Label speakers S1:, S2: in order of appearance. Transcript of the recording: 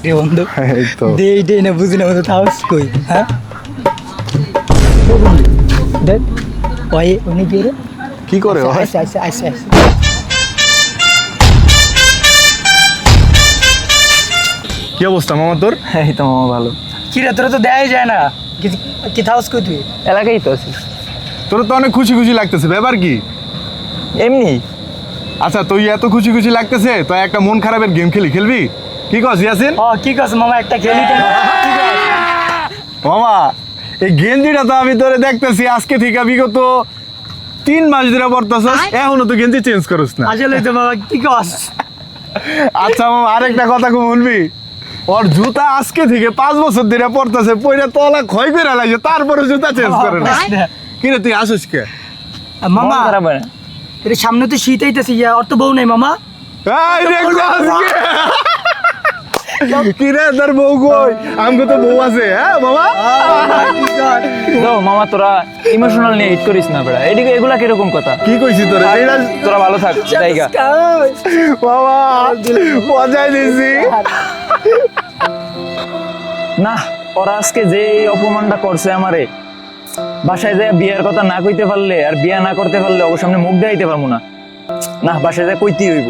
S1: রে বন্ধু
S2: এই তো
S1: দে না বুঝি না বন্ধু তাও কই হ্যাঁ ও বন্ধু দেখ ওই উনি কি রে
S2: কি করে ভাই?
S1: আচ্ছা
S2: কি অবস্থা মামা তোর?
S3: এই তো মামা ভালো।
S1: কি রে তোরা তো দেখাই যায় না কি থাউস কই তুই
S3: এলাকায় তো আছি
S2: তোর তো অনেক খুশি খুশি লাগতেছে, ব্যাপার কি?
S3: এমনি।
S2: আচ্ছা তুই এত খুশি খুশি লাগতেছে তো একটা মন খারাপের গেম খেলবি? কি কস ইয়াসিন?
S1: ও কি কস মামা একটা খেলি তো
S2: মামা এই গেঞ্জিটা তো আমি তোরে দেখতেছি আজকে থেকে বিগত 3 মাস ধরে পড়তাছস, এখনো তো গেঞ্জি চেঞ্জ করস না।
S1: আসলে তো মামা কি কস
S2: আচ্ছা মামা আরেকটা কথা কম শুনবি, ওর জুতা আজকে থেকে 5 বছর ধরে পড়তাছে, পয়রা তলা ক্ষয় করে লাগছে, তারপরে জুতা চেঞ্জ করে না। কি রে তুই আসিস কে?
S1: মামা
S3: মন খারাপ হয় না।
S1: এর সামনে তো শীত আইতাছে ইয়া ওর তো বউ নাই মামা
S2: এই রে আজকে কি রে তোর বউ কই? আমগো তো বউ আছে। হ্যাঁ মামা
S3: তো মামা তোরা ইমোশনাল নিয়ে হিট করিস না বেড়া, এদিকে এগুলা কিরকম কথা?
S2: কি কইছি তোরে? এইটা
S3: তোরা ভালো থাক জায়গা।
S2: বাবা পজাই দিছি।
S3: না ওরা আজকে যে এই অপমানটা করছে আমারে, বাসায় যায় বিয়ের কথা না কইতে পারলে আর বিয়া না করতে পারলে ওর সামনে মুখ দেখাইতে পারবো না। না বাসায় যায় কইতেই হইব।